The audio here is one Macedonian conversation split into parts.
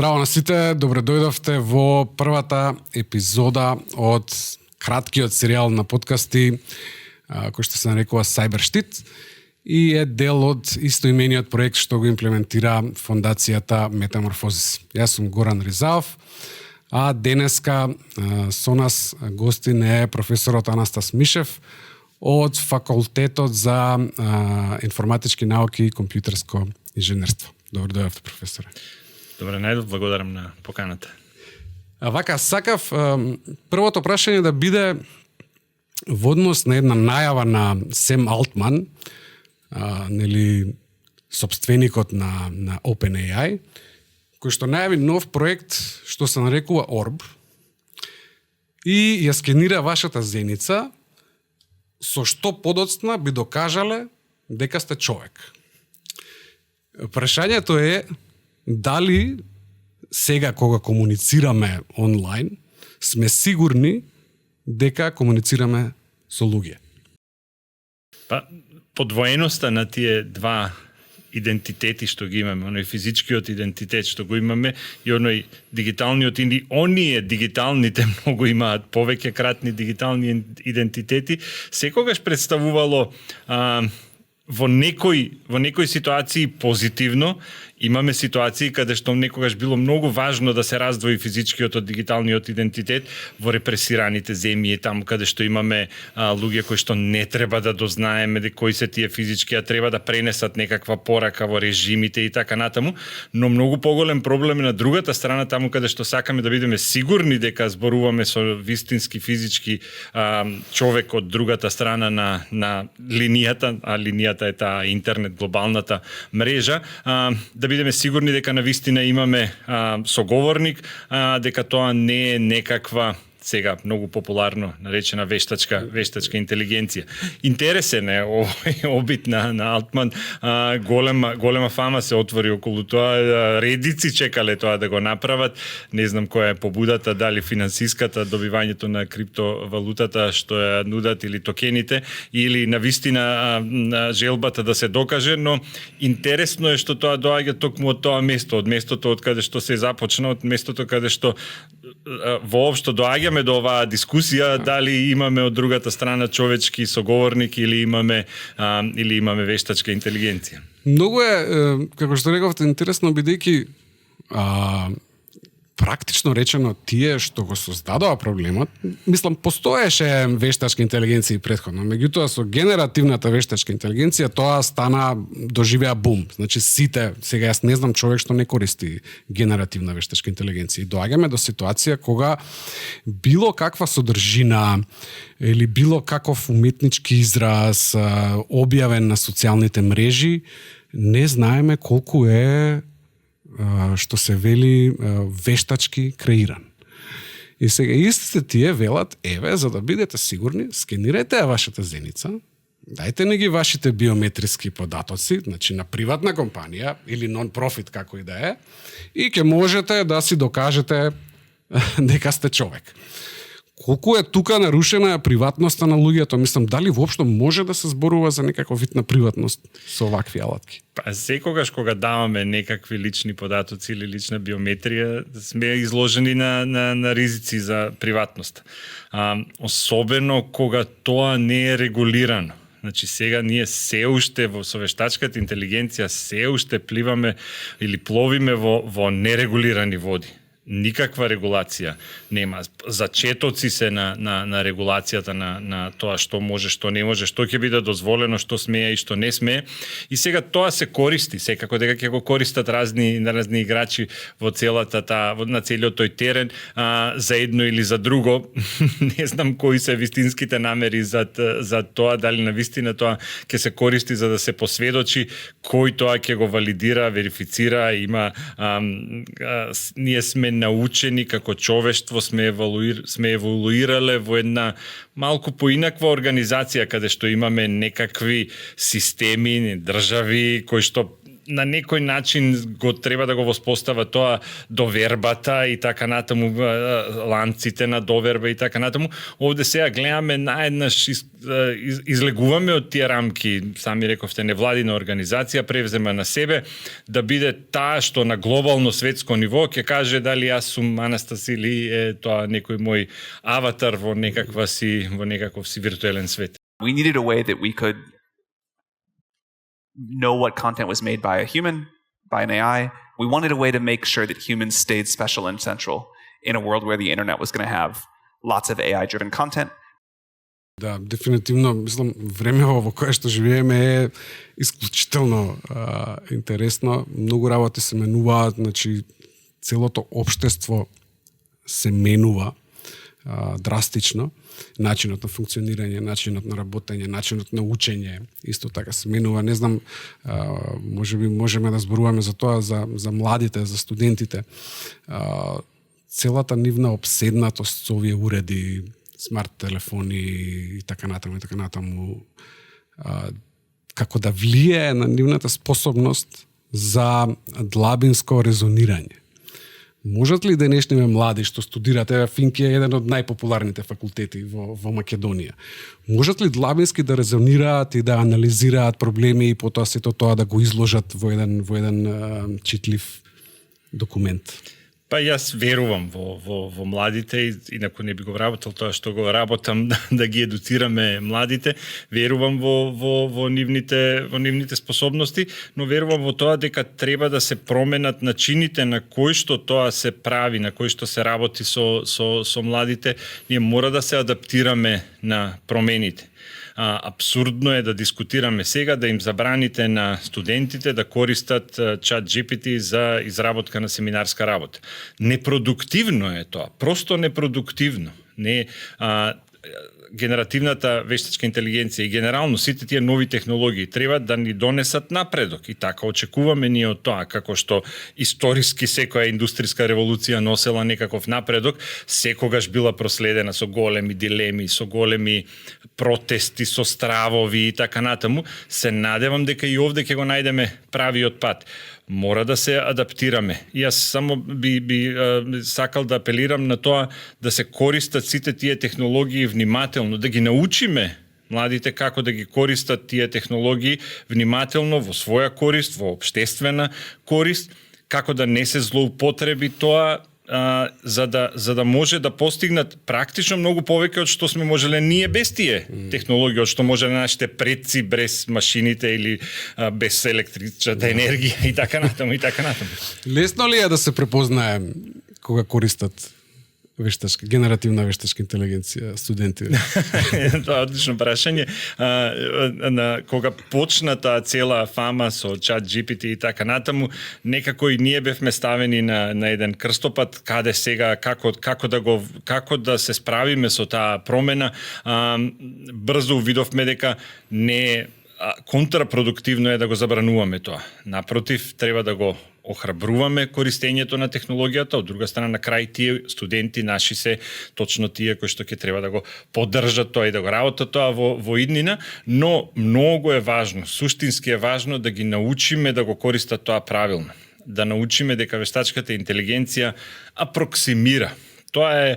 Здраво на сите, добре дојдовте во првата епизода од краткиот серијал на подкасти кој што се нарекува Cyberштит и е дел од истоимениот проект што го имплементира фондацијата Метаморфозис. Јас сум Горан Ризаов, а денеска со нас гостин е професорот Анастас Мишев од Факултетот за информатички науки и компјутерско инженерство. Добре дојдовте, професоре. Добре, најдов, благодарам на поканата. Вака, сакав првото прашање да биде во однос на една најава на Сем Алтман, нели сопственикот на OpenAI, кој што најави нов проект што се нарекува Orb и ја скенира вашата зеница, со што подоцна би докажале дека сте човек. Прашањето е дали сега кога комуницираме онлайн сме сигурни дека комуницираме со луѓе? Па, подвоеноста на тие два идентитети што ги имаме, оној физичкиот идентитет што го имаме и оној дигиталниот, и оние дигиталните многу имаат повеќе кратни дигитални идентитети, секогаш представувало во некои ситуации позитивно. Имаме ситуации каде што некогаш било многу важно да се раздвои физичкиот од дигиталниот идентитет во репресираните земји, таму каде што имаме луѓе кои што не треба да дознаеме кои се тие физички, а треба да пренесат некаква порака во режимите и така натаму, но многу поголем проблем е на другата страна, таму каде што сакаме да бидеме сигурни дека зборуваме со вистински физички човек од другата страна на линијата, а линијата е таа интернет, глобалната мрежа, да бидеме сигурни дека навистина имаме соговорник, дека тоа не е некаква сега многу популарно наречена вештачка интелигенција. Интересен е овој обид на Алтман, голема фама се отвори околу тоа, редици чекале тоа да го направат. Не знам која е побудата, дали финансиската, добивањето на криптовалутата што ја нудат или токените, или навистина желбата да се докаже, но интересно е што тоа доаѓа токму од тоа место, од местото од каде што се започна, од местото каде што воопшто доаѓаме до оваа дискусија, дали имаме од другата страна човечки соговорник или имаме вештачка интелигенција. Многу е, како што рековте, интересно, бидејќи практично речено тие што го создадоа проблемот, мислам, постоеше вештачка интелигенција претходно, меѓутоа со генеративната вештачка интелигенција тоа доживеа бум. Значи сите, сега јас не знам човек што не користи генеративна вештачка интелигенција. И доаѓаме до ситуација кога било каква содржина или било каков уметнички израз објавен на социјалните мрежи, не знаеме колку е што се вели вештачки креиран. И сега истите тие велат, еве, за да бидете сигурни, скенирайте вашата зеница, дајте не ги вашите биометриски податоци, значи на приватна компанија или нон-профит како и да е, и ќе можете да си докажете дека сте човек. Колку е тука нарушена приватноста на луѓето? Мислам, дали воопшто може да се зборува за некаков вид на приватност со овакви алатки? Па секогаш кога даваме некакви лични податоци или лична биометрија, сме изложени на ризици за приватност. Особено кога тоа не е регулирано. Значи сега ние се уште со вештачката интелигенција се уште пливаме или пловиме во нерегулирани води. Никаква регулација нема. Зачетоци се на регулацијата на тоа што може, што не може, што ќе биде дозволено, што смее и што не смее. И сега тоа се користи, секако дека ќе го користат разни играчи во на целиот тој терен, за едно или за друго. Не знам кои се вистинските намери за тоа, дали навистина тоа ќе се користи за да се посведочи, кој тоа ќе го валидира, верифицира, има ние сме научени како човештво, сме еволуирале во една малку поинаква организација каде што имаме некакви системи, држави кои што на некој начин го треба да го воспостава тоа довербата и така натаму, ланците на доверба и така натаму. Овде сега гледаме наеднаш излегуваме од тие рамки, сами рековте, невладина организација превзема на себе да биде таа што на глобално светско ниво ќе каже дали јас сум Анастас или е тоа некој мој аватар во некаков си виртуелен свет. We needed a way that we could know what content was made by a human, by an AI. We wanted a way to make sure that humans stayed special and central in a world where the internet was going to have lots of AI-driven content. Да, дефинитивно, мислам, времево во кое што живееме е исклучително интересно. Многу работи се менуваат, значи целото општество се менува драстично. Начинот на функционирање, начинот на работење, начинот на учење, исто така се менува. Не знам, можеби можеме да зборуваме за тоа, за младите, за студентите. Целата нивна обседнатост со овие уреди, смарт телефони и така натаму, како да влијае на нивната способност за длабинско резонирање. Можат ли денешниве млади што студираат, Финки е еден од најпопуларните факултети во Македонија, можат ли длабински да резонираат и да анализираат проблеми и потоа сето тоа да го изложат во еден читлив документ? Па јас верувам во младите, инаку не би го работел тоа што го работам, да ги едуцираме младите. Верувам во нивните способности, но верувам во тоа дека треба да се променат начините на кои што тоа се прави, на кои што се работи со младите. Ние мора да се адаптираме на промените. Абсурдно е да дискутираме сега да им забраните на студентите да користат ChatGPT за изработка на семинарска работа. Непродуктивно е тоа, просто непродуктивно. Генеративната вештачка интелигенција и генерално сите тие нови технологии треба да ни донесат напредок и така очекуваме ние од тоа, како што историски секоја индустријска револуција носела некаков напредок, секогаш била проследена со големи дилеми, со големи протести, со стравови и така натаму. Се надевам дека и овде ќе го најдеме правиот пат. Мора да се адаптираме. И јас само би сакал да апелирам на тоа да се користат сите тие технологии внимателно, да ги научиме младите како да ги користат тие технологии внимателно во своја корист, во општествена корист, како да не се злоупотреби тоа, за да може да постигнат практично многу повеќе од што сме можеле ние без тие технологии, од што можеле нашите предци без машините или без електричната енергија и така натаму. Лесно ли е да се препознае кога користат генеративна вештачка интелигенција студенти? Тоа е одлично прашање. Кога почна таа цела фама со ChatGPT и така натаму, некако и ние бевме ставени на еден крстопат, каде сега како да се справиме со таа промена. Брзо увидовме дека не контрапродуктивно е да го забрануваме тоа. Напротив, треба да го охрабруваме користењето на технологијата, од друга страна на крај тие студенти наши се точно тие кои што ќе треба да го поддржат тоа и да го работат тоа во иднина, но многу е важно, суштински е важно да ги научиме да го користат тоа правилно. Да научиме дека вештачката интелигенција апроксимира. Тоа е,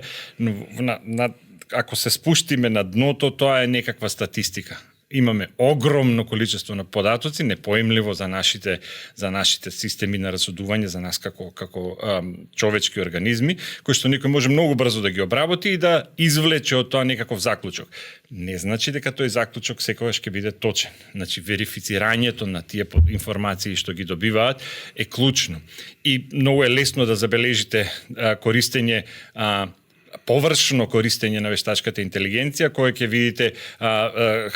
ако се спуштиме на дното, тоа е некаква статистика. Имаме огромно количество на податоци, непоимливо за нашите системи на разсудување, за нас како човечки организми, кои што некој може многу брзо да ги обработи и да извлече од тоа некаков заклучок. Не значи дека тој заклучок секогаш ќе биде точен. Значи, верифицирањето на тие информации што ги добиваат е клучно. И многу е лесно да забележите користење површно користење на вештачката интелигенција, која ќе видите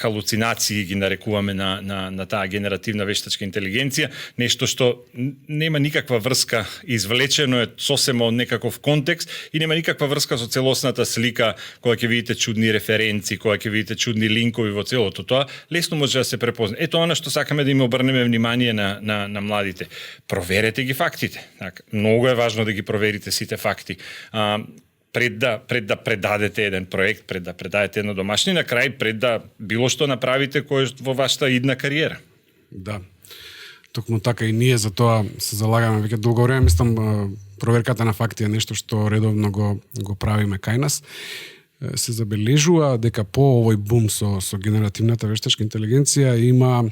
халуцинации ги нарекуваме на таа генеративна вештачка интелигенција, нешто што нема никаква врска, извлечено е сосема од некаков контекст и нема никаква врска со целосната слика, која ќе видите чудни референци, која ќе видите чудни линкови во целото тоа, лесно може да се препозна. Ето она што сакаме да им обрнеме внимание на младите. Проверете ги фактите. Многу е важно да ги проверите сите факти. Пред да предадете еден проект, пред да предадете едно домашни, на крај пред да било што направите кој во вашата идна кариера. Да. Токму така и ние за тоа се залагаме веќе долго време. Мислам, проверката на факти е нешто што редовно го правиме кај нас. Се забележува дека по овој бум со генеративната вештачка интелигенција има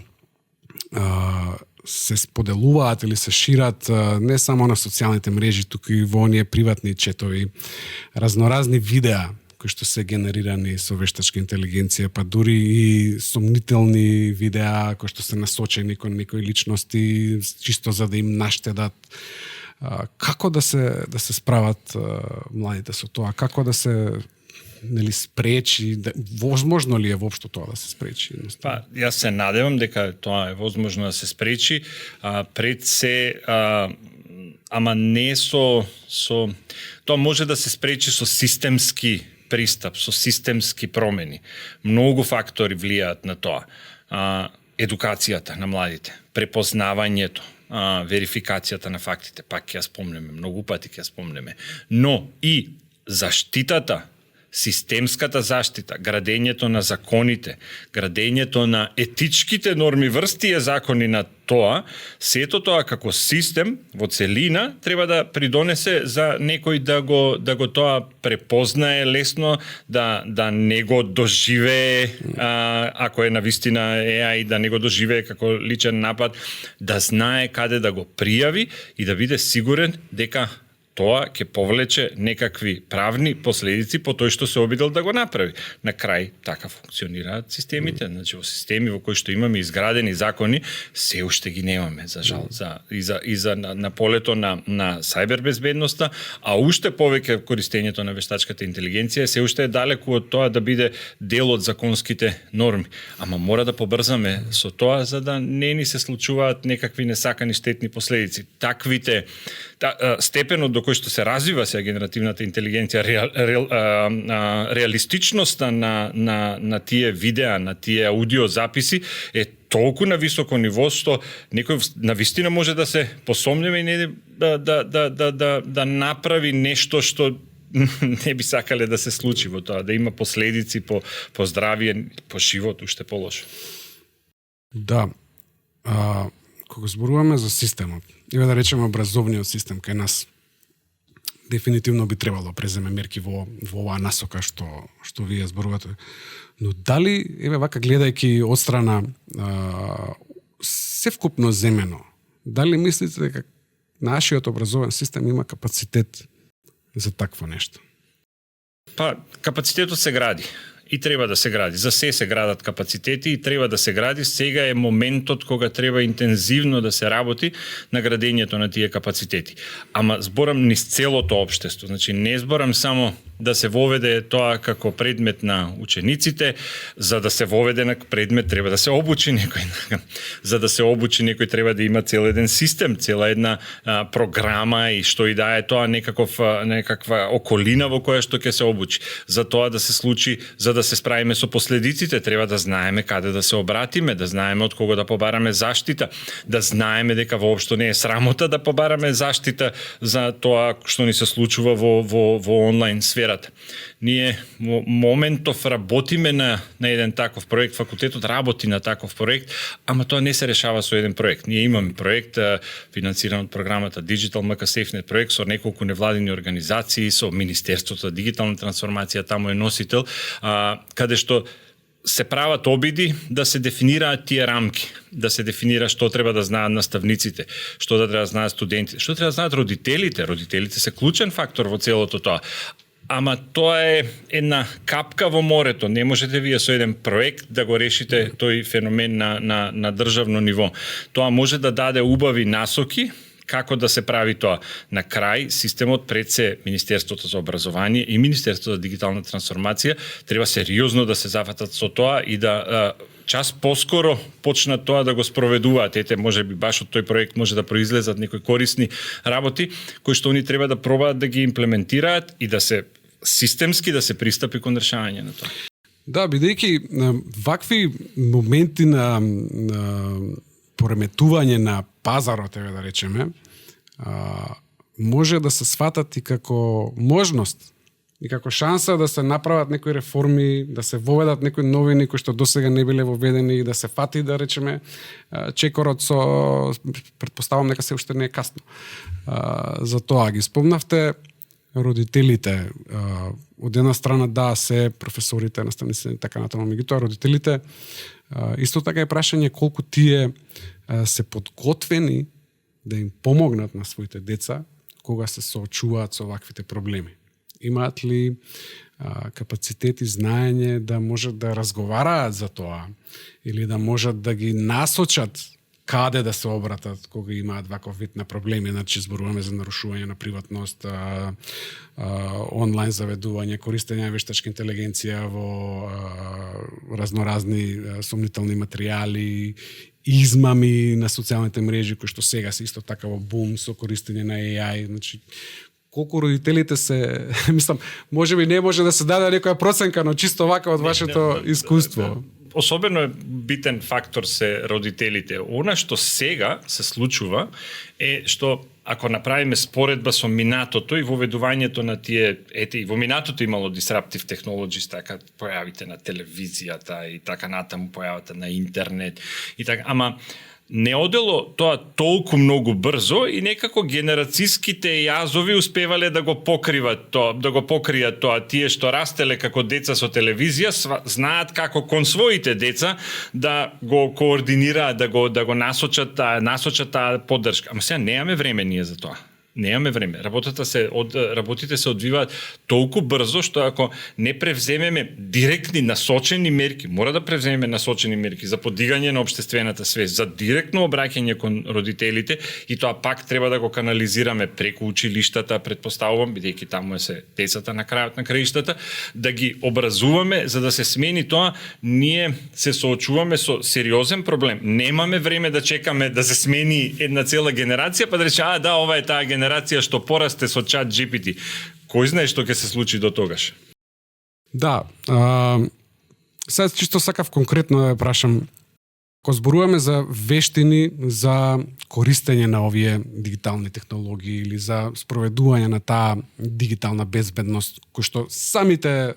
се споделуваат или се шират не само на социјалните мрежи, туку и во оние приватни четови, разноразни видеа кои што се генерирани со вештачка интелигенција, па дури и сомнителни видеа кои што се насочени кон некои личности чисто за да им наштедат. Како да се справат младите со тоа? Како да се спречи, возможно ли е воопшто тоа да се спречи? Па, јас се надевам дека тоа е возможно да се спречи, пред се, ама не со тоа може да се спречи со системски пристап, со системски промени. Многу фактори влијаат на тоа. Едукацијата на младите, препознавањето, верификацијата на фактите, пак ќе ја спомнеме, многу пати ќе ја спомнеме, но и заштитата, системската заштита, градењето на законите, градењето на етичките норми, врстие закони на тоа, сето тоа како систем во целина треба да придонесе за некој да го тоа препознае лесно, да не го доживее, ако е навистина AI, да не го доживее како личен напад, да знае каде да го пријави и да биде сигурен дека тоа ќе повлече некакви правни последици по тој што се обидел да го направи. На крај така функционираат системите, значи во системи во кои што имаме изградени закони, се уште ги немаме за жал, на полето на сајбер безбедноста, а уште повеќе користењето на вештачката интелигенција се уште е далеку од тоа да биде дел од законските норми. Ама мора да побрзаме со тоа за да не ни се случуваат некакви несакани штетни последици. Таквите степенот до кој што се развива сега генеративната интелигенција, реалистичноста на тие видеа, на тие аудио записи е толку на високо ниво што некој навистина може да се посомнеме и не да направи нешто што не би сакале да се случи во тоа, да има последици по здравие, по живот, уште полошо. Да. Кога зборуваме за системот, или да речеме образовниот систем кај нас, дефинитивно би требало преземе мерки во оваа насока што вие зборувате. Но дали, вака гледајќи од страна севкупно земено, дали мислите дека нашиот образовен систем има капацитет за такво нешто? Па, капацитетот се гради. И треба да се гради. За се градат капацитети и треба да се гради. Сега е моментот кога треба интензивно да се работи на градењето на тие капацитети. Ама зборам низ целото општество. Значи не зборам само да се воведе тоа како предмет на учениците, за да се воведе на предмет треба да се обучи некој. За да се обучи некој треба да има цел еден систем, цела една програма и што и да е тоа некаква околина во која што ќе се обучи. За тоа да се случи, за да се справиме со последиците, треба да знаеме каде да се обратиме, да знаеме од кого да побараме заштита, да знаеме дека воопшто не е срамота да побараме заштита за тоа што ни се случува во онлайн сферата. Ние моментов работиме на еден таков проект, факултетот работи на таков проект, ама тоа не се решава со еден проект. Ние имаме проект финансиран од програмата Digital MK SafeNet проект со неколку невладини организации, со Министерството за дигитална трансформација, таму е носител, каде што се прават обиди да се дефинираат тие рамки, да се дефинира што треба да знаат наставниците, што да треба да знаат студентите, што треба да знаат родителите. Родителите се клучен фактор во целото тоа. Ама тоа е една капка во морето. Не можете вие со еден проект да го решите тој феномен на државно ниво. Тоа може да даде убави насоки како да се прави тоа. На крај, системот пред се Министерството за образование и Министерството за дигитална трансформација треба сериозно да се зафатат со тоа и да час поскоро почнат тоа да го спроведуваат. Ете, може би баш од тој проект може да произлезат некои корисни работи кои што они треба да пробаат да ги имплементираат и да се системски да се пристапи кон решавање на тоа. Да, бидејќи вакви моменти на пореметување на пазарот, да речеме, може да се сватат и како можност и како шанса да се направат некои реформи, да се воведат некои новини кои што досега не биле воведени, да се фати, да речеме, чекорот со, предпоставам дека се уште не е касно. За тоа ги спомнавте родителите. Од една страна да, се професорите, наставниците и така натаму, меѓутоа родителите исто така е прашање колку тие се подготвени да им помогнат на своите деца кога се соочуваат со ваквите проблеми. Имаат ли капацитет и знаење да можат да разговараат за тоа или да можат да ги насочат каде да се обратат кога имаат ваков вид на проблеми, значи зборуваме за нарушување на приватност, онлайн заведување, користење на вештачка интелигенција во разноразни сомнителни материјали, измами на социјалните мрежи кои што сега се исто така во бум со користење на AI, значи колку родителите се, мислам, можеби не може да се даде некоја проценка, но чисто вака од вашето искуство. Особено битен фактор се родителите. Она што сега се случува е што ако направиме споредба со минатото и воведувањето на тие, и во минатото имало disruptive technologies, така појавите на телевизијата и така натаму појавата на интернет и така, ама не одело тоа толку многу брзо и некако генерацијските јазови успевале да го покриват тоа, да го покријат тоа. Тие што растеле како деца со телевизија знаат како кон своите деца да го координираат, да го насочат таа поддршка. Ама сега немаме време ние за тоа. Немаме време. Работите се одвиваат толку брзо што ако не превземеме директни насочени мерки, мора да превземеме насочени мерки за подигање на општествената свест, за директно обраќање кон родителите и тоа пак треба да го канализираме преку училиштата, предпоставувам, бидејќи таму се децата на крајот на краиштата, да ги образуваме за да се смени тоа. Ние се соочуваме со сериозен проблем. Немаме време да чекаме да се смени една цела генерација, па да рече, ова е таа генерација што порасте со чат GPT. Кој знае што ќе се случи до тогаш? Да. Сега чисто сакав конкретно да прашам. Кога зборуваме за вештини за користење на овие дигитални технологии или за спроведување на таа дигитална безбедност, кој што самите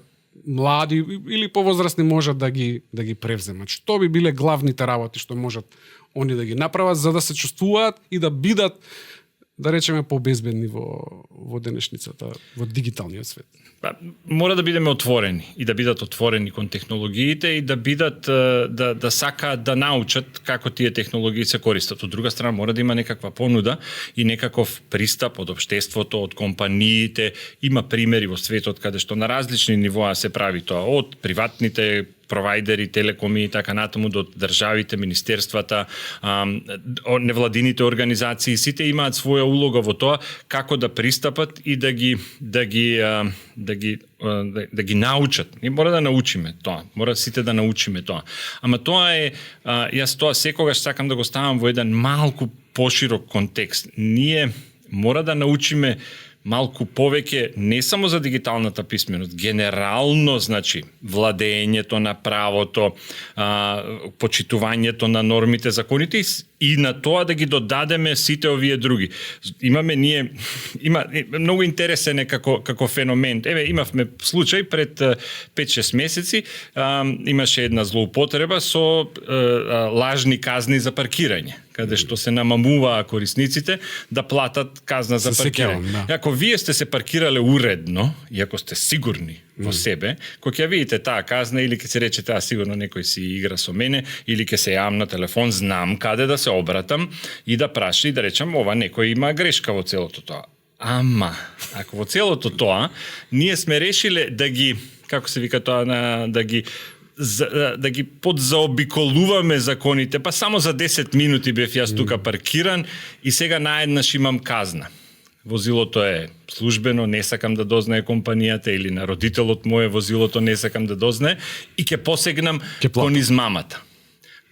млади или повозрасни можат да ги превземат. Што би биле главните работи што можат они да ги направат за да се чувствуваат и да бидат, да речеме, побезбедни во денешницата, во дигиталниот свет? Мора да бидеме отворени и да бидат отворени кон технологиите и да бидат да сакаат да научат како тие технологии се користат. Од друга страна мора да има некаква понуда и некаков пристап од општеството, од компаниите. Има примери во светот каде што на различни нивоа се прави тоа, од приватните провайдери, телекоми и така натаму до државите, министерствата, невладините организации, сите имаат своја улога во тоа како да пристапат и да ги научат. Ние мора да научиме тоа. Мора сите да научиме тоа. Ама тоа е, јас тоа секогаш сакам да го ставам во еден малку поширок контекст. Ние мора да научиме малку повеќе не само за дигиталната писменост, генерално, значи, владењето на правото, почитувањето на нормите, законите и на тоа да ги додадеме сите овие други. Има многу интересен е како феномен. Имавме случај пред 5-6 месеци, имаше една злоупотреба со лажни казни за паркирање, каде што се намамуваа корисниците да платат казна за паркирање. Ако вие сте се паркирале уредно и ако сте сигурни во себе, кога ќе видите таа казна или ќе се рече сигурно некој си игра со мене или ќе се јавам на телефон, знам каде да се обратам и да праша и да речам ова некој има грешка во целото тоа. Ама, ако во целото тоа ние сме решиле да ги, како се вика тоа, да ги подзаобиколуваме законите, па само за 10 минути бев јас тука паркиран и сега наеднаш имам казна. Возилото е службено, не сакам да дознае компанијата или на родителот моје возилото не сакам да дознае и ќе посегнам кон измамата.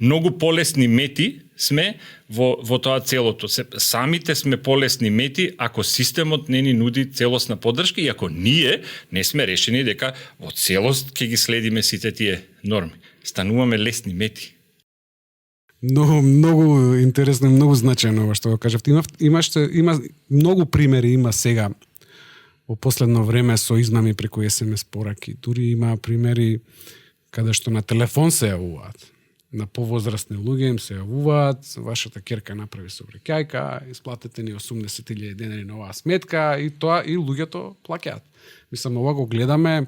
Многу полесни мети сме во тоа целото. Самите сме полесни мети ако системот не ни нуди целосна поддршка и ако ние не сме решени дека во целост ќе ги следиме сите тие норми. Стануваме лесни мети. Многу интересно и многу значајно ова што го кажавте. Има многу примери има сега во последно време со измами преку SMS пораки. Дури има примери каде што на телефон се јавуваат. На повозрастни луѓе им се јавуваат, вашата керка направи собраќајка, исплатете ни 80.000 денари на оваа сметка и тоа и луѓето плаќаат. Мислам, ова го гледаме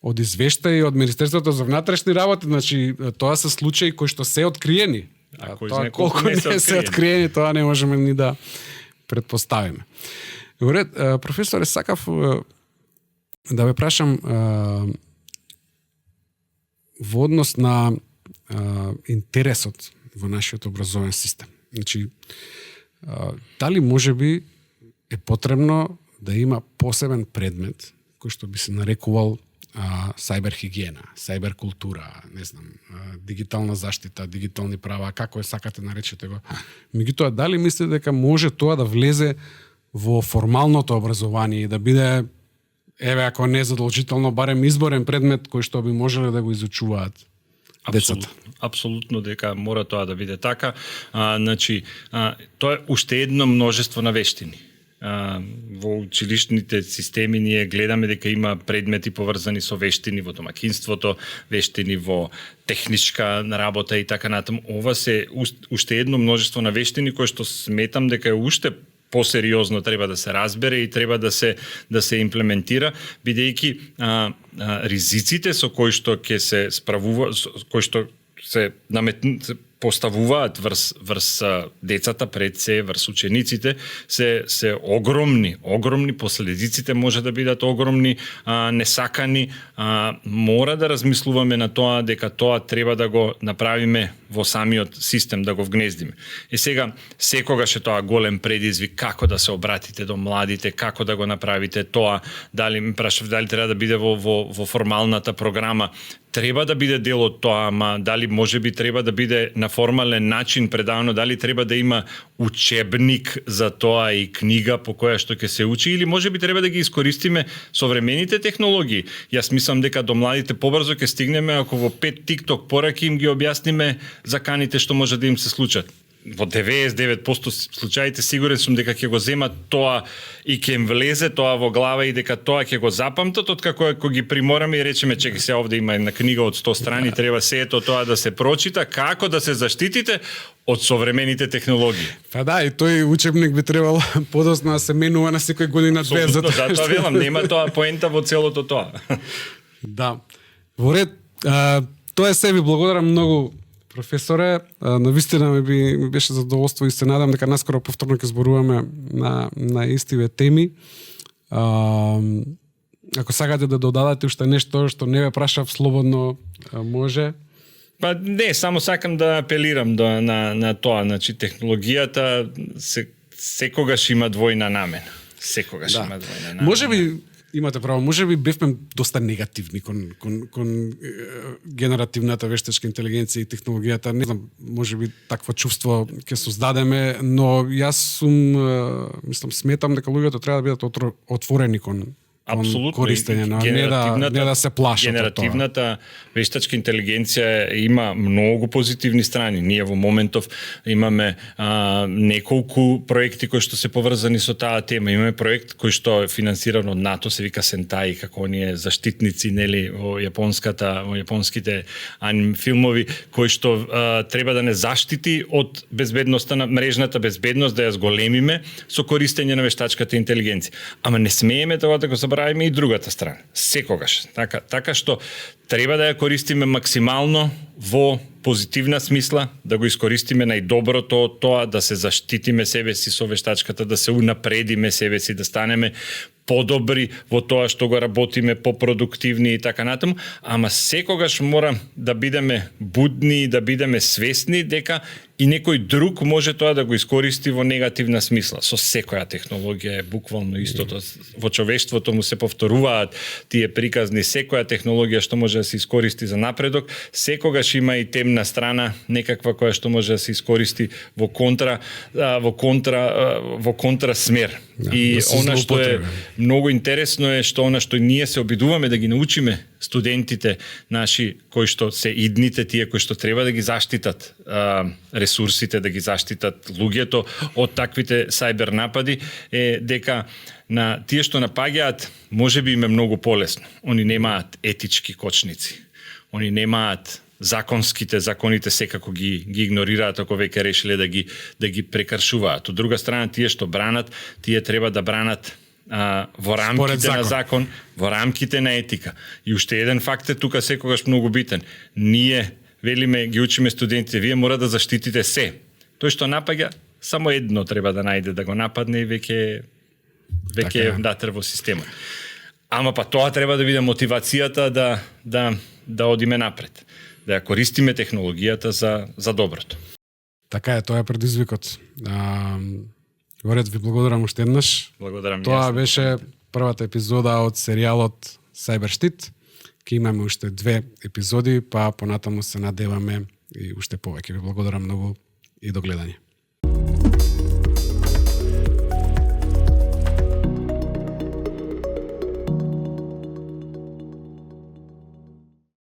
од извештаи од Министерството за внатрешни работи, значи тоа се случаи кои што се откриени. А тоа колку не се откриени, тоа не можеме ни да предпоставиме. Добре, професоре, сакав да ве прашам во однос на интересот во нашиот образовен систем. Значи, дали можеби е потребно да има посебен предмет кој што би се нарекувал сајбер хигиена, сајбер култура, не знам, дигитална заштита, дигитални права, како сакате наречете го. Меѓутоа, дали мислите дека може тоа да влезе во формалното образование и да биде, еве, ако не задолжително, барем изборен предмет кој што би можеле да го изучуваат децата? Апсолутно дека мора тоа да биде така. Значи, тоа е уште едно множество на вештини. Во училишните системи ние гледаме дека има предмети поврзани со вештини во домакинството, вештини во техничка работа и така натаму. Ова се уште едно множество на вештини кои што сметам дека е уште посериозно треба да се разбере и треба да се имплементира, бидејќи ризиците со кои што ќе се справува, кои што се поставуваат врз децата пред се, врз учениците, се огромни, последиците може да бидат огромни, несакани. Мора да размислуваме на тоа дека тоа треба да го направиме во самиот систем, да го вгнездиме. И сега, секогаш е тоа голем предизвик како да се обратите до младите, како да го направите тоа, дали треба да биде во формалната програма, треба да биде дел од тоа, ама дали можеби треба да биде на формален начин предавано, дали треба да има учебник за тоа и книга по која што ќе се учи, или можеби треба да ги искористиме современите технологии. Јас мислам дека до младите побрзо ќе стигнеме ако во 5 TikTok пораки им ги објасниме заканите што може да им се случат. Во 99% случаите сигурен сум дека ќе го земат тоа и ќе им влезе тоа во глава и дека тоа ќе го запамтат, откако кога ги примораме и речеме чеки се овде има една книга од 100 страни, треба сеето тоа да се прочита, како да се заштитите од современите технологии. Па да, и тој учебник би требало подоцна да се менува на секој година две. Затоа велам, нема тоа поента во целото тоа. Да. Во ред, тоа е се, ви благодарам многу, професоре. Навистина ми беше задоволство и се надам дека наскоро повторно ќе зборуваме на истиве теми. Ако сакате да додадете уште нешто што не ве прашав, слободно може. Па не, само сакам да апелирам на тоа, значи технологијата секогаш има двојна намена. Секогаш има двојна намена. Можеби имате право, можеби бевме доста негативни кон генеративната вештачка интелигенција и технологијата. Не знам, можеби такво чувство ќе создадеме, но јас мислам, сметам дека луѓето треба да бидат отворени кон користење, не да се плашат. Генеративната вештачка интелигенција има многу позитивни страни. Ние во моментов имаме неколку проекти кои што се поврзани со таа тема. Имаме проект кој што е финансиран од НАТО, се вика Сентаи, како оние заштитници, нели, во јапонските филмови, кои што треба да не заштити од безбедноста на мрежната безбедност, да ја зголемиме со користење на вештачката интелигенција. Ама не смееме тоа да го забравиме и другата страна. Секогаш. Така што треба да ја користиме максимално во позитивна смисла, да го искористиме најдоброто од тоа, да се заштитиме себе си со вештачката, да се унапредиме себе си, да станеме подобри во тоа што го работиме, попродуктивни и така натаму, ама секогаш мора да бидеме будни, да бидеме свесни дека и некој друг може тоа да го искористи во негативна смисла. Со секоја технологија е буквално истото. Во човештвото му се повторуваат тие приказни. Секоја технологија што може да се искористи за напредок, секогаш има и темна темна страна, некаква која што може да се искористи во контра смер. И она што е многу интересно е што она што ние се обидуваме да ги научиме студентите наши кои што се идните, тие кои што треба да ги заштитат ресурсите, да ги заштитат луѓето од таквите сајбер напади, е дека на тие што напаѓаат можеби им е многу полесно. Они немаат етички кочници. Они немаат законите секако ги игнорираат ако веќе решиле да ги прекршуваат. Од друга страна, тие што бранат, тие треба да бранат во рамките на закон, во рамките на етика. И уште еден факт е тука секогаш многу битен. Ние велиме, ги учиме студентите, вие мора да заштитите се. Тој што напаѓа, само едно треба да најде да го нападне и веќе е внатре во системот. Ама па тоа треба да биде мотивацијата да одиме напред, да ја користиме технологијата за доброто. Така е, тоа е предизвикот. Горец, ви благодарам уште еднаш. Благодарам. Тоа беше првата епизода од серијалот Cyberштит. Ке имаме уште 2 епизоди, па понатаму се надеваме и уште повеќе. Ви благодарам многу и до гледање.